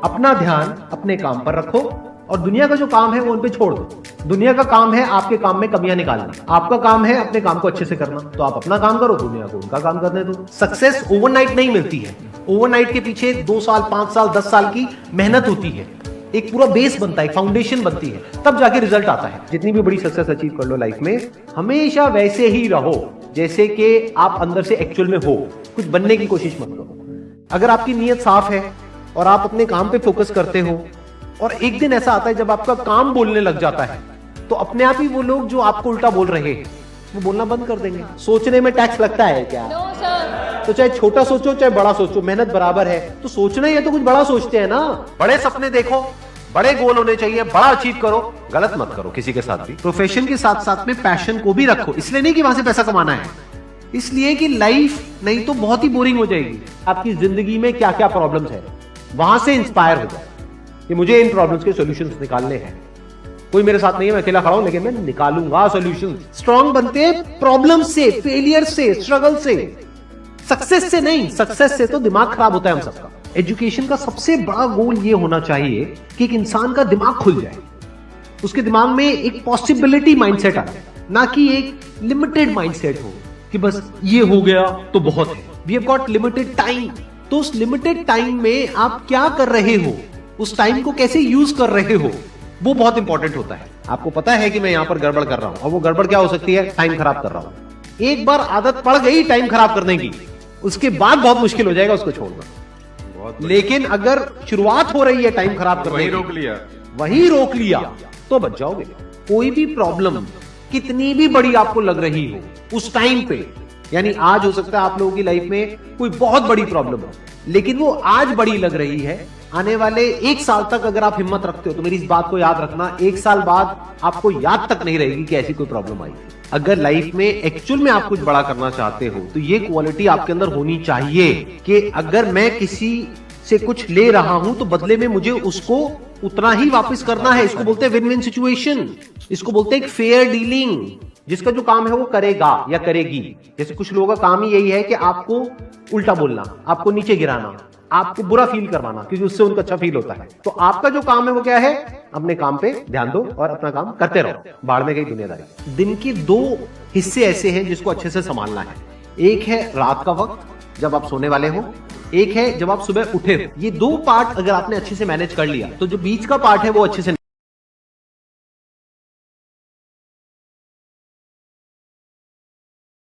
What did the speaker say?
अपना ध्यान अपने काम पर रखो और दुनिया का जो काम है वो उन पे छोड़ दो। दुनिया का काम है आपके काम में कमियां निकालना, आपका काम है अपने काम को अच्छे से करना। तो आप अपना काम करो, दुनिया को उनका काम करने दो। सक्सेस ओवरनाइट नहीं मिलती है। ओवरनाइट के पीछे 2 साल 5 साल 10 साल की मेहनत होती है, एक पूरा बेस बनता है, फाउंडेशन बनती है, तब जाके रिजल्ट आता है। जितनी भी बड़ी सक्सेस अचीव कर लो लाइफ में, हमेशा वैसे ही रहो जैसे कि आप अंदर से एक्चुअल में हो। कुछ बनने की कोशिश मत करो। अगर आपकी नीयत साफ है और आप अपने काम पे फोकस करते हो और एक दिन ऐसा आता है जब आपका काम बोलने लग जाता है, तो अपने आप ही वो लोग जो आपको उल्टा बोल रहे हैं वो बोलना बंद कर देंगे। सोचने में टैक्स लगता है क्या? तो चाहे छोटा सोचो चाहे बड़ा सोचो, मेहनत बराबर है। तो सोचना ही है तो कुछ बड़ा सोचते हैं ना। बड़े सपने देखो, बड़े गोल होने चाहिए, बड़ा अचीव करो, गलत मत करो किसी के साथ भी। प्रोफेशन के साथ साथ में पैशन को भी रखो। इसलिए नहीं कि वहां से पैसा कमाना है, इसलिए कि लाइफ नहीं तो बहुत ही बोरिंग हो जाएगी। आपकी जिंदगी में क्या क्या प्रॉब्लम्स है वहां से इंस्पायर हो जाए कि मुझे इन प्रॉब्लम्स के सॉल्यूशंस निकालने हैं। कोई मेरे साथ नहीं है, मैं अकेला खड़ा हूं, लेकिन मैं निकालूंगा सॉल्यूशंस। स्ट्रांग बनते हैं प्रॉब्लम से, फेलियर से, स्ट्रगल से, सक्सेस से नहीं। सक्सेस से तो दिमाग खराब होता है हम सबका। एजुकेशन का सबसे बड़ा गोल ये होना चाहिए कि एक इंसान का दिमाग खुल जाए, उसके दिमाग में एक पॉसिबिलिटी माइंडसेट आए, ना कि एक लिमिटेड माइंडसेट हो कि बस ये हो गया तो बहुत है। We have got limited time. तो उस लिमिटेड टाइम में आप क्या कर रहे हो, उस टाइम को कैसे यूज कर रहे हो, वो बहुत इंपॉर्टेंट होता है। आपको पता है कि मैं यहां पर गड़बड़ कर रहा हूं, और वो गड़बड़ क्या हो सकती है? टाइम खराब कर रहा हूं। एक बार आदत पड़ गई टाइम खराब करने की, उसके बाद बहुत मुश्किल हो जाएगा उसको छोड़ना। लेकिन अगर शुरुआत हो रही है टाइम खराब करने की, वही रोक लिया तो बच जाओगे। कोई भी प्रॉब्लम कितनी भी बड़ी आपको लग रही हो उस टाइम पे, यानी आज हो सकता है आप लोगों की लाइफ में कोई बहुत बड़ी प्रॉब्लम हो, लेकिन वो आज बड़ी लग रही है, आने वाले 1 साल तक अगर आप हिम्मत रखते हो तो मेरी इस बात को याद रखना, 1 साल बाद आपको याद तक नहीं रहेगी कि ऐसी कोई प्रॉब्लम आई। अगर लाइफ में एक्चुअल में आप कुछ बड़ा करना चाहते हो तो ये क्वालिटी आपके अंदर होनी चाहिए कि अगर मैं किसी से कुछ ले रहा हूं तो बदले में मुझे उसको उतना ही वापस करना है। इसको बोलते हैं विन विन सिचुएशन, इसको बोलते हैं एक फेयर डीलिंग। जिसका जो काम है वो करेगा या करेगी। जैसे कुछ लोगों का काम ही यही है कि आपको उल्टा बोलना, आपको नीचे गिराना, आपको बुरा फील करवाना, क्योंकि उससे उनको अच्छा फील होता है। तो आपका जो काम है वो क्या है? अपने काम पे ध्यान दो और अपना काम करते रहो। बाढ़ में गई दुनियादारी। दिन के 2 हिस्से ऐसे हैं जिसको अच्छे से संभालना है। एक है रात का वक्त जब आप सोने वाले हो, एक है जब आप सुबह उठे हो। ये 2 पार्ट अगर आपने अच्छे से मैनेज कर लिया तो जो बीच का पार्ट है वो अच्छे से